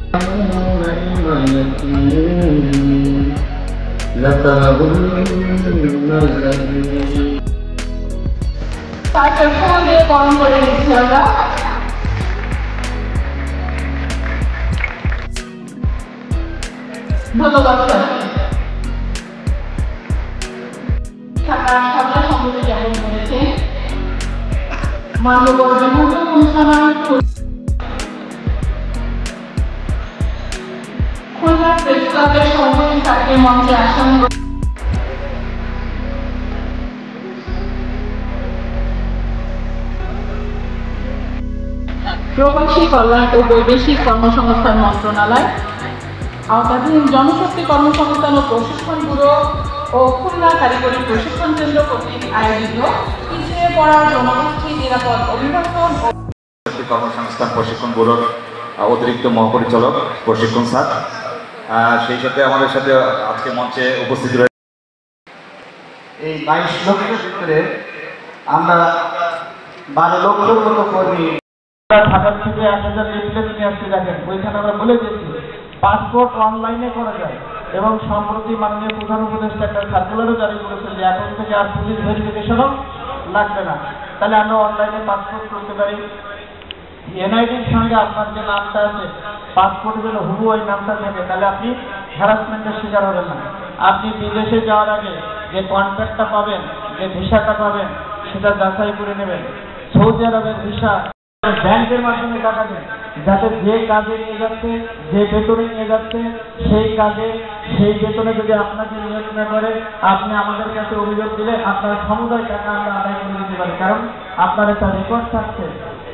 তাকে ফোন দিয়ে গরম করে দিচ্ছি আমরা। ধন্যবাদ স্যার। থাকার সাথে সম্মতি জ্ঞাপন করেছে মাননীয় বিভূত অনুষ্ঠান খুলনা প্রেস ক্লাবের সভাপতি স্যারকে মঞ্চে আসন প্রবাসী কল্যাণ ও বৈদেশিক কর্মসংস্থান মন্ত্রণালয়, আওতাধীন জনশক্তি কর্মসংস্থান ও প্রশিক্ষণ ব্যুরো ও খুলনা কারিগরি প্রশিক্ষণ কেন্দ্র কর্তৃক আয়োজিত পিছিয়ে পড়া জনগোষ্ঠী নিরাপদ অভিবাসন ও কর্মসংস্থান প্রশিক্ষণ ব্যুরোর অতিরিক্ত মহাপরিচালক প্রশিক্ষণ স্যার, সেই সাথে আমাদের সাথে আজকে মঞ্চে উপস্থিত রয়েছে। এই 22 লক্ষের ভিতরে আমরা 12 লক্ষের মতো কর্মী ঢাকা থেকে 1000 রিপ্লেস নিয়ে আসতে দেখেন। ওইখানে আমরা বলে দিয়েছি পাসপোর্ট অনলাইনে করা যায় এবং সম্প্রতি মাননীয় প্রধান উপদেষ্টা একটা সার্কুলারও জারি করেছেন যে এখন থেকে আর পুলিশ ভেরিফিকেশনও লাগবে না। তাহলে আমরা অনলাইনে পাসপোর্ট করতে পারি। এনআইডির সঙ্গে আপনার যে নামটা আছে পাসপোর্টে যেন হুবহু ওই নামটা থাকে, তাহলে আপনি হ্যারাসমেন্টের শিকার হবেন না। আপনি বিদেশে যাওয়ার আগে যে কন্ট্রাক্টটা পাবেন, যে ভিসাটা পাবেন, সেটা যাচাই করে নেবেন। সৌদি আরবের ভিসা ব্যাংকের মাধ্যমে টাকা দেন, যাতে যে কাজে নিয়ে যাচ্ছে, যে বেতনে নিয়ে যাচ্ছে, সেই কাজে সেই বেতনে যদি আপনাকে নিয়োগ না করে আপনি আমাদের কাছে অভিযোগ দিলে আপনার সমুদায় টাকা আমরা আদায় করে দিতে পারি। কারণ আপনার একটা রেকর্ড থাকছে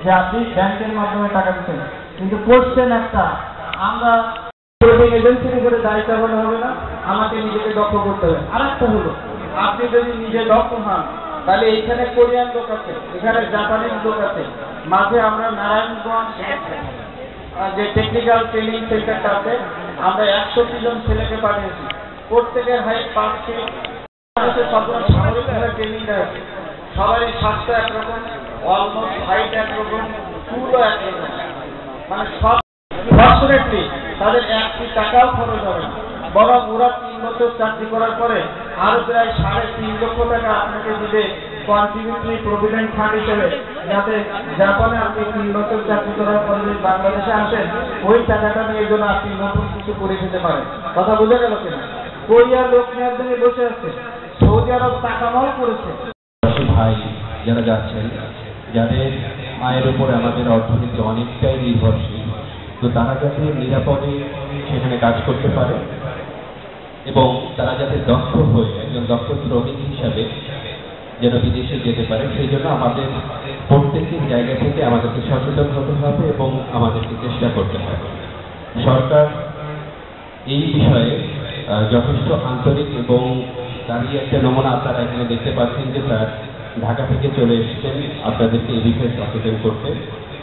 যে আপনি ব্যাংকের মাধ্যমে টাকা দিচ্ছেন। কিন্তু কোশ্চেন একটা, আমরা এজেন্সির উপরে দায়িত্ব হলে হবে না, আমাকে নিজেকে দক্ষ করতে হবে। আর একটা হলো, আপনি যদি নিজে দক্ষ হন তাহলে এইখানে কোরিয়ান লোক আছে, এখানে জাপানিজ লোক আছে, মাঝে আমরা নারায়ণগঞ্জ যে টেকনিক্যাল ট্রেনিং সেন্টারটা আছে আমরা 100 জন ছেলেকে পাঠিয়েছি। প্রত্যেকের হাইট 5 ফিট, সামরিক ট্রেনিং দেয়। সবারই স্বাস্থ্য একরকম, অলমোস্ট হাইট একরকম, চুলও একরকম, মানে সব ফর্চুনেটলি তাদের 1 টাকাও খরচ হবে না। বরং ওরা 3 বছর চাকরি করার পরে আরো প্রায় 3.5 লক্ষ টাকা আপনাকে দিবে কন্ট্রিবিউটরি প্রভিডেন্ট ফান্ড হিসেবে, যাতে জাপানে আপনি 3 বছর চাকরি করার পরে যদি বাংলাদেশে আসেন ওই টাকাটা নিয়ে জন্য আপনি নতুন কিছু করে খেতে পারেন। কথা বুঝে গেল কিনা? কোরিয়ার লোক নেওয়ার জন্য বসে আছে, সৌদি আরব টাকামাও করেছে। ভাই যারা যাচ্ছেন, যাদের আয়ের উপরে আমাদের অর্থনীতি অনেকটাই নির্ভরশীল, তো তারা যাতে নিরাপদে সেখানে কাজ করতে পারে এবং তারা যাতে দক্ষ হয়ে একজন দক্ষ শ্রমিক হিসাবে যেন বিদেশে যেতে পারে, সেই জন্য আমাদের প্রত্যেকের জায়গা থেকে আমাদেরকে সচেতন হতে হবে এবং আমাদেরকে চেষ্টা করতে হবে। সরকার এই বিষয়ে যথেষ্ট আন্তরিক এবং তারই একটা নমুনা আপনারা এখানে দেখতে পাচ্ছেন যে স্যার ঢাকা থেকে চলে এসেছেন আপনাদেরকে এই বিষয়ে সচেতন করতে।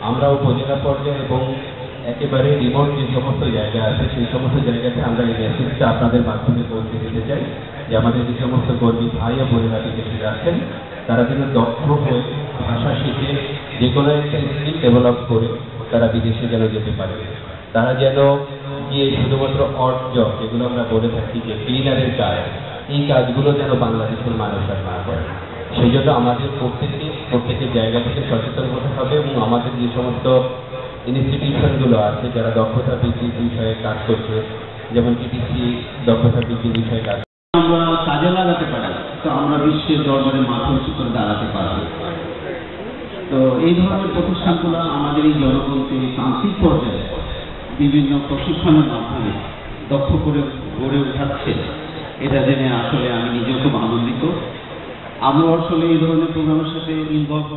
আমরা উপজেলা পর্যায়ে এবং একেবারে রিমোট যে সমস্ত জায়গা আছে সেই সমস্ত জায়গাতে আমরা এই মেসেজটা আপনাদের মাধ্যমে পৌঁছে দিতে চাই যে আমাদের যে সমস্ত কর্মী ভাই ও বোনেরা বিদেশে যাচ্ছেন তারা যেন দক্ষ হয়ে ভাষা শিখে যে কোনো একটা স্কিল ডেভেলপ করে তারা বিদেশে যেন যেতে পারে। তারা যেন গিয়ে শুধুমাত্র জব যেগুলো আমরা বলে থাকি যে ক্লিনারের কাজ, এই কাজগুলো যেন বাংলাদেশের মানুষ আর না করে। সেই জন্য আমাদের প্রত্যেকের জায়গা থেকে সচেতন হতে হবে এবং আমাদের যে সমস্ত ইনস্টিটিউশনগুলো আছে যারা দক্ষতা বৃদ্ধির বিষয়ে কাজ করছে, যেমন টিটিসি দক্ষতা বৃদ্ধির বিষয়ে কাজ আমরা কাজে লাগাতে পারি, তো আমরা বিশ্বের দরবারে মাথা উঁচু করে দাঁড়াতে পারব। তো এই ধরনের প্রতিষ্ঠানগুলো আমাদের এই জনগণকে তান্ত্রিক পর্যায়ে বিভিন্ন প্রশিক্ষণের মাধ্যমে দক্ষ করে গড়ে উঠাচ্ছে, এটা জেনে আসলে আমি নিজেও খুব আনন্দিত। আমরা আসলে এই ধরনের প্রোগ্রামের সাথে ইনভলভ